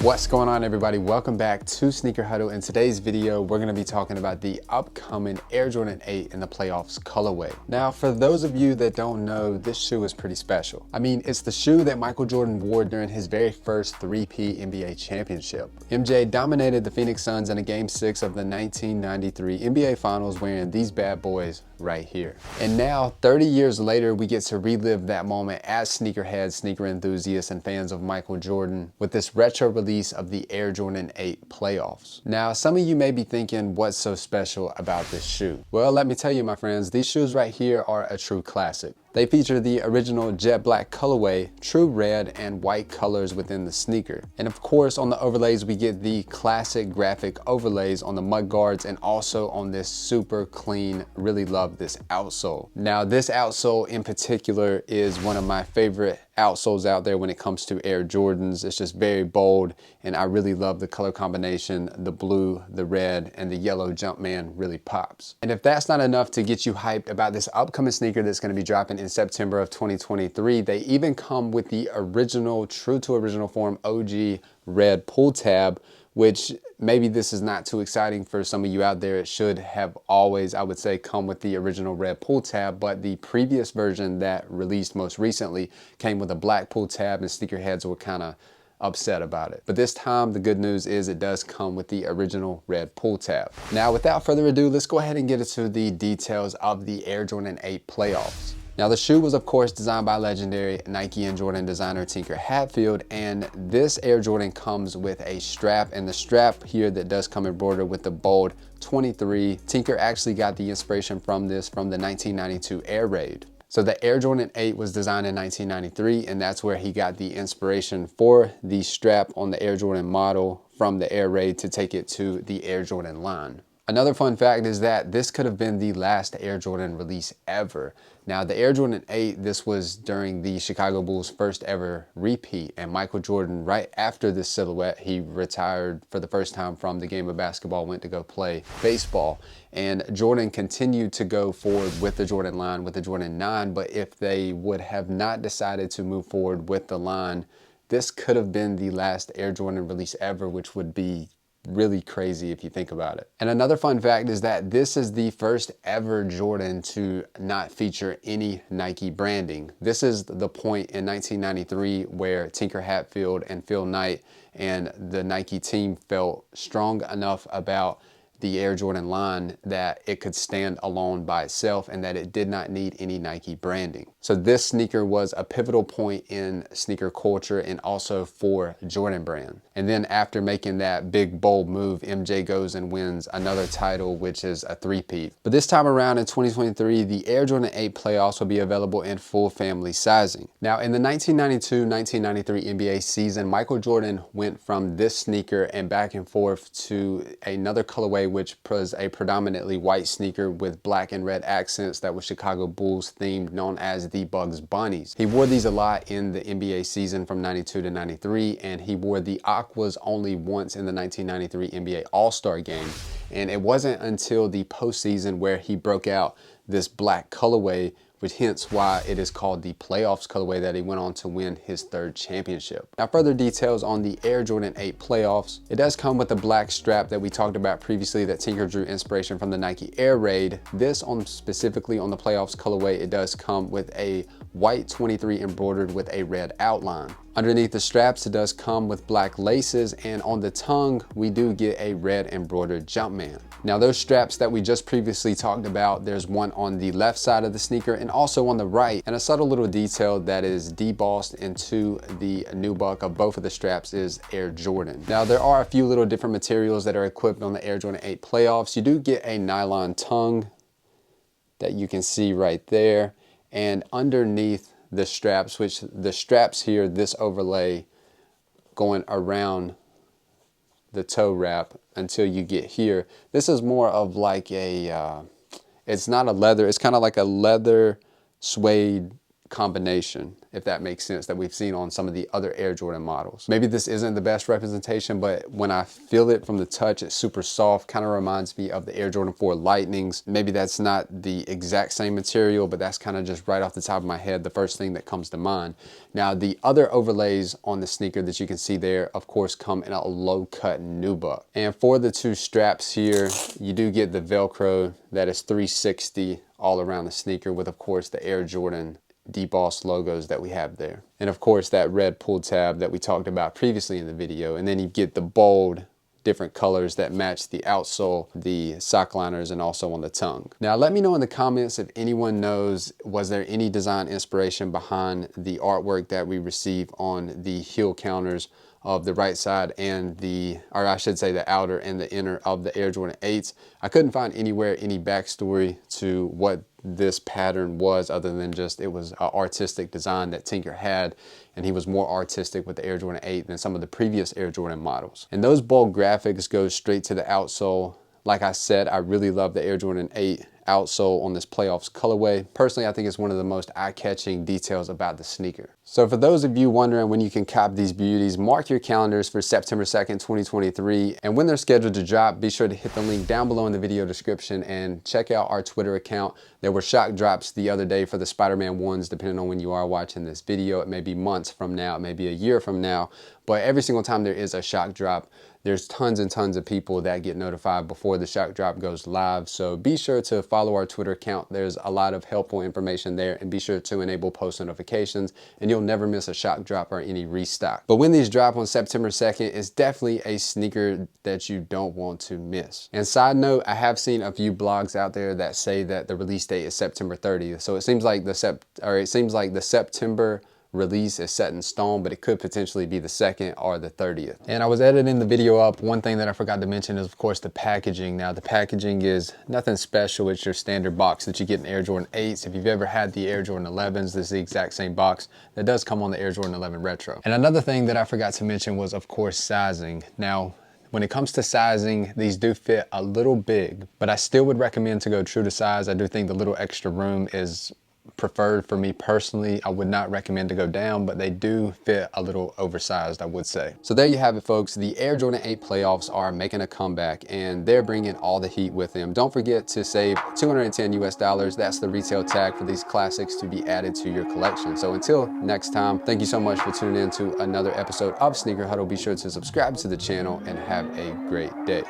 What's going on, everybody? Welcome back to Sneaker Huddle. In today's video, we're going to be talking about the upcoming Air Jordan 8 in the playoffs colorway. Now, for those of you that don't know, this shoe is pretty special. I mean, it's the shoe that Michael Jordan wore during his very first three-peat NBA championship. MJ dominated the Phoenix Suns in a Game 6 of the 1993 NBA Finals wearing these bad boys right here. And now, 30 years later, we get to relive that moment as sneakerheads, sneaker enthusiasts, and fans of Michael Jordan with this retro release of the Air Jordan 8 playoffs. Now, some of you may be thinking, what's so special about this shoe? Well, let me tell you, my friends, these shoes right here are a true classic. They feature the original jet black colorway, true red and white colors within the sneaker. And of course, on the overlays, we get the classic graphic overlays on the mudguards and also on this super clean, really love this outsole. Now, this outsole in particular is one of my favorite outsoles out there when it comes to Air Jordans. It's just very bold, and I really love the color combination. The blue, the red, and the yellow Jumpman really pops. And if that's not enough to get you hyped about this upcoming sneaker that's going to be dropping in September of 2023, they even come with the original, true to original form, OG red pull tab, which maybe this is not too exciting for some of you out there. It should have always, I would say, come with the original red pull tab, but the previous version that released most recently came with a black pull tab, and sneakerheads were kind of upset about it. But this time, the good news is it does come with the original red pull tab. Now, without further ado, let's go ahead and get into the details of the Air Jordan 8 playoffs. Now, the shoe was, of course, designed by legendary Nike and Jordan designer Tinker Hatfield, and this Air Jordan comes with a strap, and the strap here that does come embroidered with the bold 23. Tinker actually got the inspiration from this from the 1992 Air Raid. So the Air Jordan 8 was designed in 1993, and that's where he got the inspiration for the strap on the Air Jordan model from the Air Raid to take it to the Air Jordan line. Another fun fact is that this could have been the last Air Jordan release ever. Now, the Air Jordan 8, this was during the Chicago Bulls' first ever repeat, and Michael Jordan, right after this silhouette, he retired for the first time from the game of basketball, went to go play baseball. And Jordan continued to go forward with the Jordan line, with the Jordan 9, but if they would have not decided to move forward with the line, this could have been the last Air Jordan release ever, which would be really crazy if you think about it. And another fun fact is that this is the first ever Jordan to not feature any Nike branding. This is the point in 1993 where Tinker Hatfield and Phil Knight and the Nike team felt strong enough about the Air Jordan line that it could stand alone by itself and that it did not need any Nike branding. So this sneaker was a pivotal point in sneaker culture and also for Jordan brand. And then after making that big bold move, MJ goes and wins another title, which is a three-peat. But this time around in 2023, the Air Jordan 8 playoffs will be available in full family sizing. Now, in the 1992-1993 NBA season, Michael Jordan went from this sneaker and back and forth to another colorway, which was a predominantly white sneaker with black and red accents that was Chicago Bulls themed, known as the Bugs Bunnies. He wore these a lot in the NBA season from 92 to 93, and he wore the aquas only once in the 1993 NBA All-Star game. And it wasn't until the postseason where he broke out this black colorway, which hence why it is called the playoffs colorway, that he went on to win his third championship. Now, further details on the Air Jordan 8 playoffs. It does come with the black strap that we talked about previously that Tinker drew inspiration from the Nike Air Raid. This specifically on the playoffs colorway, it does come with a white 23 embroidered with a red outline. Underneath the straps, it does come with black laces, and on the tongue, we do get a red embroidered Jumpman. Now, those straps that we just previously talked about, there's one on the left side of the sneaker and also on the right, and a subtle little detail that is debossed into the nubuck of both of the straps is Air Jordan. Now, there are a few little different materials that are equipped on the Air Jordan 8 playoffs. You do get a nylon tongue that you can see right there, and underneath the straps, which the straps here, this overlay going around the toe wrap until you get here. This is more of like a, it's not a leather, it's kind of like a leather suede combination. if that makes sense, that we've seen on some of the other Air Jordan models. Maybe this isn't the best representation, but when I feel it from the touch, it's super soft, kind of reminds me of the Air Jordan 4 Lightnings. Maybe that's not the exact same material, but that's kind of just right off the top of my head, the first thing that comes to mind. Now, the other overlays on the sneaker that you can see there, of course, come in a low-cut nubuck. And for the two straps here, you do get the Velcro that is 360 all around the sneaker with, of course, the Air Jordan debossed logos that we have there. And of course, that red pull tab that we talked about previously in the video. And then you get the bold different colors that match the outsole, the sock liners, and also on the tongue. Now, let me know in the comments if anyone knows, was there any design inspiration behind the artwork that we receive on the heel counters of the right side and or I should say the outer and the inner of the Air Jordan 8s. I couldn't find anywhere any backstory to what this pattern was, other than just it was an artistic design that Tinker had, and he was more artistic with the Air Jordan 8 than some of the previous Air Jordan models. And those bold graphics go straight to the outsole. Like I said, I really love the Air Jordan 8 outsole on this playoffs colorway. Personally, I think it's one of the most eye-catching details about the sneaker. So for those of you wondering when you can cop these beauties, mark your calendars for September 2nd, 2023. And when they're scheduled to drop, be sure to hit the link down below in the video description and check out our Twitter account. There were shock drops the other day for the Spider-Man ones, depending on when you are watching this video. It may be months from now, it may be a year from now, but every single time there is a shock drop, there's tons and tons of people that get notified before the shock drop goes live. So be sure to follow our Twitter account. There's a lot of helpful information there, and be sure to enable post notifications, and you'll never miss a shock drop or any restock. But when these drop on September 2nd, it's definitely a sneaker that you don't want to miss. And side note, I have seen a few blogs out there that say that the release date is September 30th. So it seems like the September release is set in stone, but it could potentially be the 2nd or the 30th. And I was editing the video up. One thing that I forgot to mention is, of course, the packaging. Now, the packaging is nothing special. It's your standard box that you get in Air Jordan 8s. If you've ever had the Air Jordan 11s, this is the exact same box that does come on the Air Jordan 11 Retro. And another thing that I forgot to mention was, of course, sizing. Now, when it comes to sizing, these do fit a little big, but I still would recommend to go true to size. I do think the little extra room is preferred for me personally. I would not recommend to go down, but they do fit a little oversized, I would say. So there you have it, folks. The Air Jordan 8 playoffs are making a comeback, and they're bringing all the heat with them. Don't forget to save $210 US. That's the retail tag for these classics to be added to your collection. So until next time, thank you so much for tuning in to another episode of Sneaker Huddle. Be sure to subscribe to the channel and have a great day.